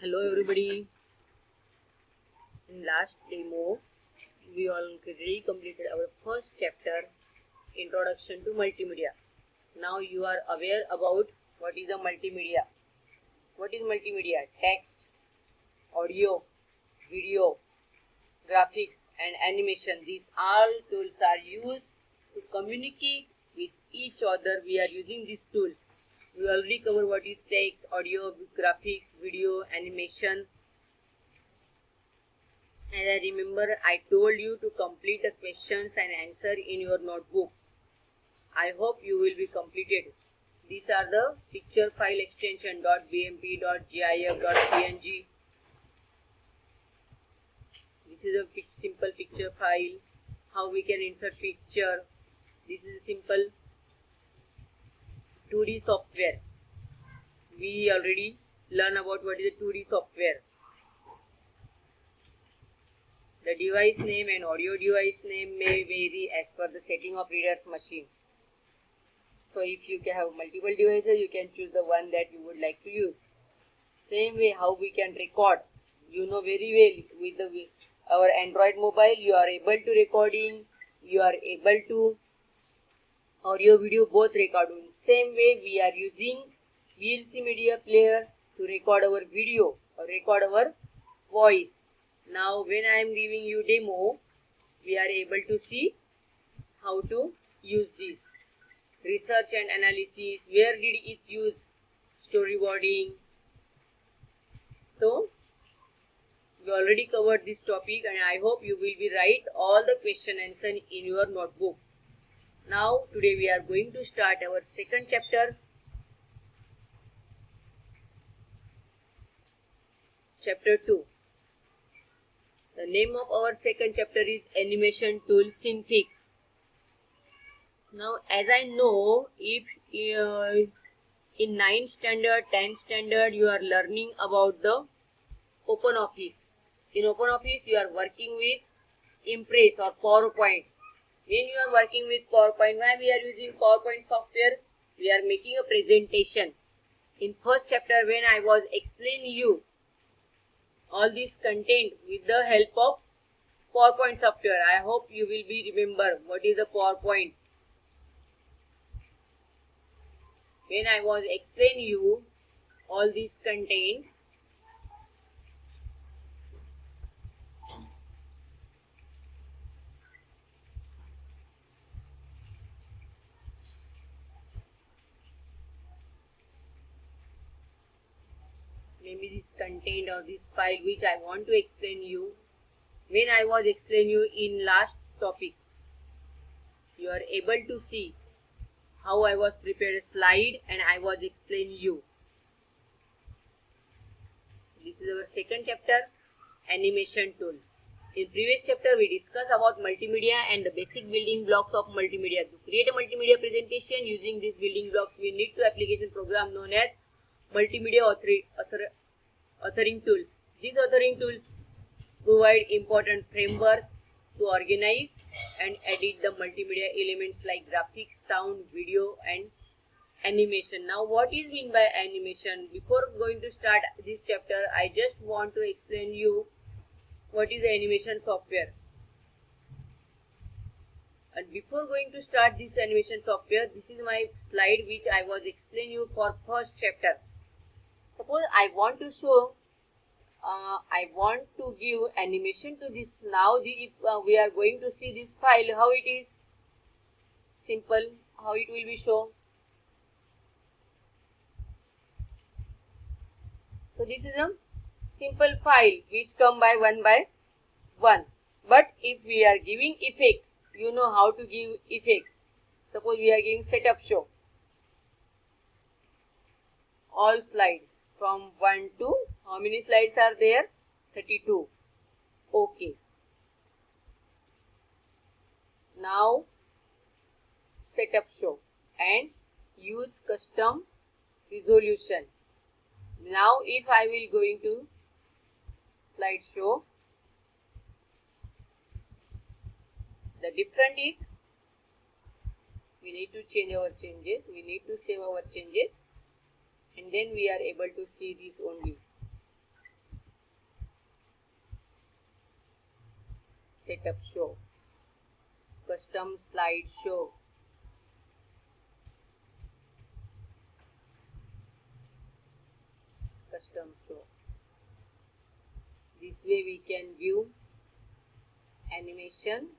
Hello everybody. In last demo, we already completed our first chapter, Introduction to Multimedia. Now you are aware about what is a multimedia. What is multimedia? Text, audio, video, graphics and animation. These all tools are used to communicate with each other. We are using these tools. We already covered what is text, audio, graphics, video, animation. As I remember, I told you to complete the questions and answer in your notebook. I hope you will be completed. These are the picture file extension .bmp, .gif, .png. This is a simple picture file. How we can insert picture. This is a simple 2D software. We already learn about what is a 2D software. The device name and audio device name may vary as per the setting of reader's machine. So if you can have multiple devices, you can choose the one that you would like to use. Same way how we can record. You know very well with our Android mobile, you are able to recording, you are able to audio video both recording. Same way we are using VLC media player to record our video or record our voice. Now when I am giving you demo, we are able to see how to use this. Research and analysis, where did it use storyboarding. So we already covered this topic and I hope you will be write all the question answer in your notebook. Now today we are going to start our second chapter. Chapter 2. The name of our second chapter is Animation Tool Synfig. Now as I know, if in 9th standard, 10th standard you are learning about the OpenOffice. In OpenOffice you are working with Impress or PowerPoint. When you are working with PowerPoint, why we are using PowerPoint software? We are making a presentation. In first chapter when I was explaining you all this content with the help of PowerPoint software. I hope you will be remember what is the PowerPoint. When I was explaining you all this content, maybe this content or this file which I want to explain you. When I was explaining you in last topic, you are able to see how I was prepared a slide and I was explaining you. This is our second chapter, Animation Tool. In previous chapter we discussed about multimedia and the basic building blocks of multimedia. To create a multimedia presentation using these building blocks, we need to application program known as multimedia authoring tools. These authoring tools provide important framework to organize and edit the multimedia elements like graphics, sound, video and animation. Now what is mean by animation? Before going to start this chapter, I just want to explain you what is the animation software. And before going to start this animation software, this is my slide which I was explaining you for first chapter. Suppose I want to show, I want to give animation to this. Now if we are going to see this file, how it is simple, how it will be shown. So this is a simple file which come by one. But if we are giving effect, you know how to give effect. Suppose we are giving setup show. All slides from 1 to, how many slides are there? 32. Okay. Now setup show and use custom resolution. Now if I will going to slide show, the different is we need to change our changes, we need to save our changes and then we are able to see this only. setup show, custom slide show, custom show. This way we can view animation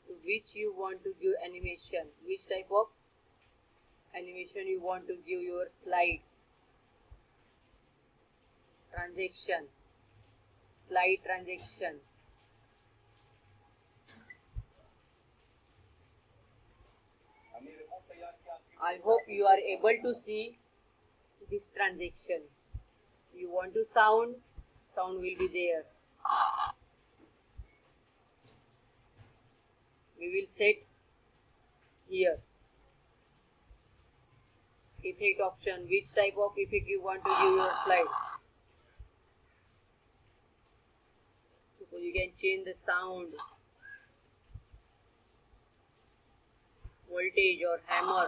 to which you want to give animation, which type of animation you want to give your slide, transaction, slide transaction. I hope you are able to see this transaction. You want to sound will be there. We will set here. Effect option, which type of effect you want to give your slide. So you can change the sound, voltage or hammer.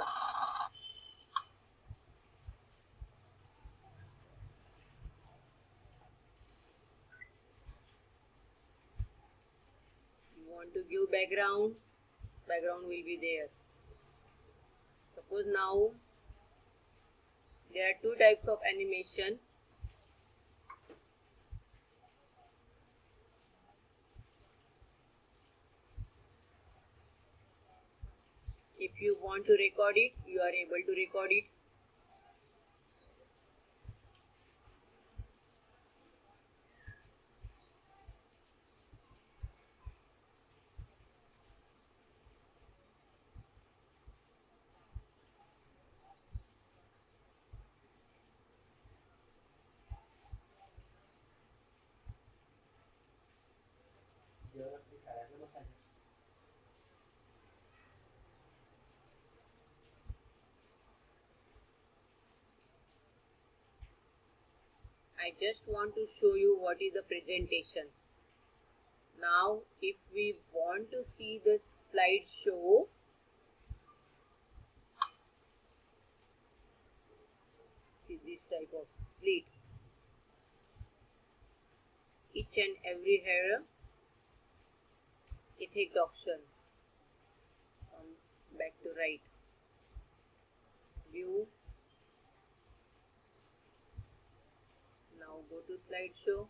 You want to give background will be there. Suppose now there are two types of animation. If you want to record it, you are able to record it. I just want to show you what is the presentation. Now if we want to see the slideshow, see this type of split. Each and every hair, effect option, from back to right, view. Now go to slideshow.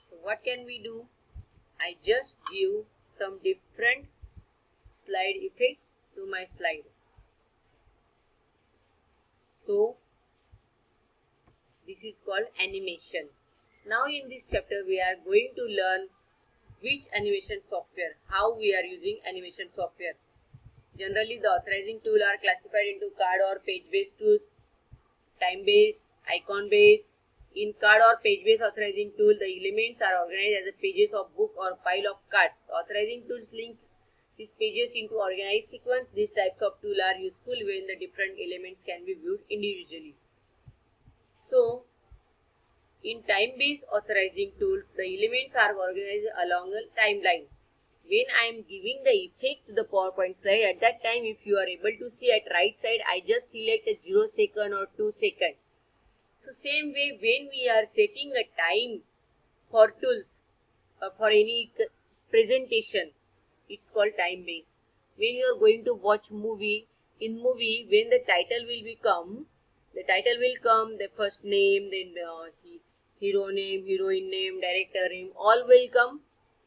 So what can we do? I just give some different slide effects to my slide. So this is called animation. Now in this chapter we are going to learn which animation software, how we are using animation software. Generally the authorizing tools are classified into card or page based tools, time based, icon based. In card or page based authorizing tool, the elements are organized as a pages of book or pile of cards. The authorizing tools links these pages into organized sequence. These types of tools are useful when the different elements can be viewed individually. So in time-based authorizing tools, the elements are organized along a timeline. When I am giving the effect to the PowerPoint slide, at that time if you are able to see at right side, I just select a 0 second or 2 seconds. So same way when we are setting a time for tools for any presentation, it's called time-based. When you are going to watch movie, in movie when the title will come, the first name, then hero name, heroine name, director name, all will come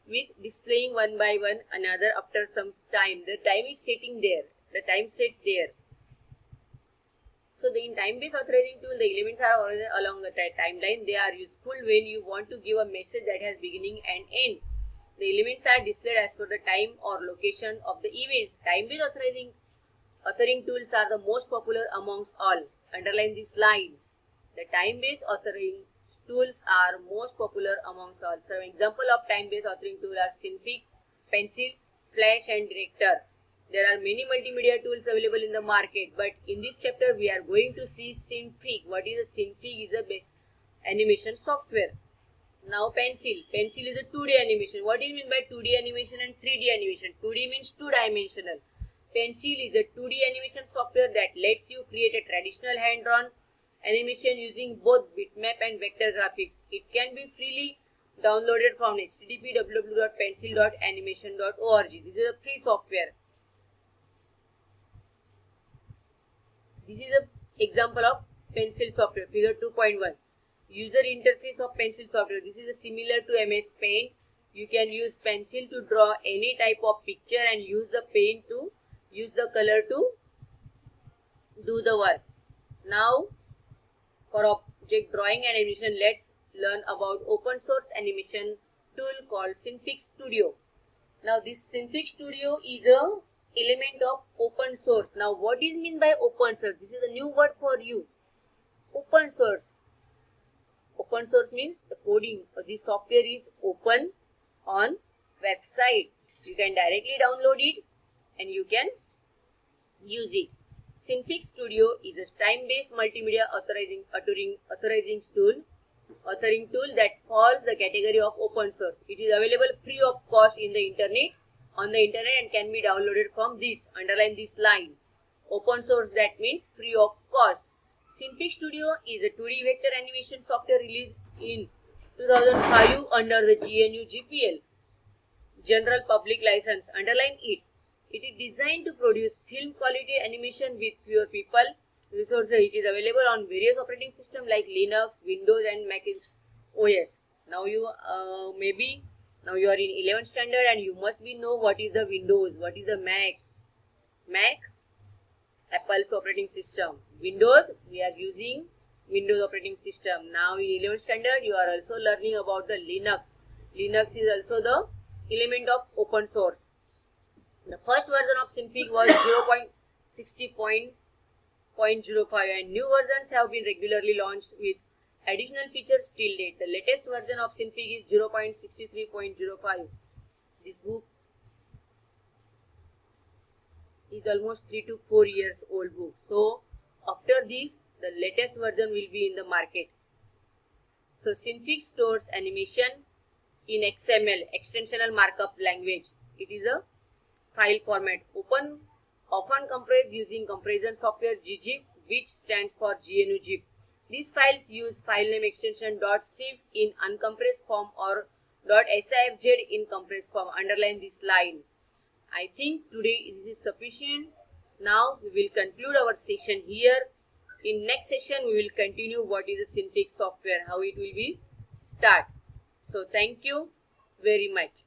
with displaying one by one another after some time. The time is setting there, the time set there. So in time-based authorizing tool, the elements are organized along the timeline. They are useful when you want to give a message that has beginning and end. The elements are displayed as per the time or location of the event. Time-based authoring tools are the most popular amongst all. Underline this line. The time-based authoring tools are most popular amongst all. Some example of time-based authoring tools are Synfig, Pencil, Flash and Director. There are many multimedia tools available in the market, but in this chapter we are going to see Synfig. What is a Synfig? Is a animation software. Now pencil. Pencil is a 2D animation. What do you mean by 2D animation and 3D animation? 2D means two-dimensional. Pencil is a 2D animation software that lets you create a traditional hand-drawn animation using both bitmap and vector graphics. It can be freely downloaded from http://www.pencil.animation.org. This is a free software. This is an example of pencil software, figure 2.1. User interface of pencil software. This is similar to MS Paint. You can use pencil to draw any type of picture and use the color to do the work. Now, for object drawing and animation, let's learn about open source animation tool called Synfig Studio. Now, this Synfig Studio is a element of open source. Now, what is mean by open source? This is a new word for you. Open source. Open source means the coding of this software is open on website. You can directly download it and you can use it. Synfig Studio is a time-based multimedia authoring tool that falls the category of open source. It is available free of cost on the internet and can be downloaded from this. Underline this line. Open source, that means free of cost. Synfig Studio is a 2D vector animation software released in 2005 under the GNU GPL General Public License. Underline it. It is designed to produce film quality animation with fewer people resources. It is available on various operating systems like Linux, Windows and Mac OS. Now you are in 11th standard and you must know what is the Windows, what is the Mac. Apple's operating system. Windows, we are using Windows operating system. Now in 11th standard you are also learning about the Linux. Linux is also the element of open source. The first version of Synfig was 0.60.05 and new versions have been regularly launched with additional features till date. The latest version of Synfig is 0.63.05. This book is almost 3 to 4 years old book. So after this, the latest version will be in the market. So Synfig stores animation in XML, extensional markup language. It is a file format, often compressed using compression software gzip, which stands for GNU zip. These files use file name extension .zip in uncompressed form or .sifz in compressed form. Underline this line. I think today this is sufficient. Now we will conclude our session here. In next session we will continue what is the Synfig software, how it will be start. So thank you very much.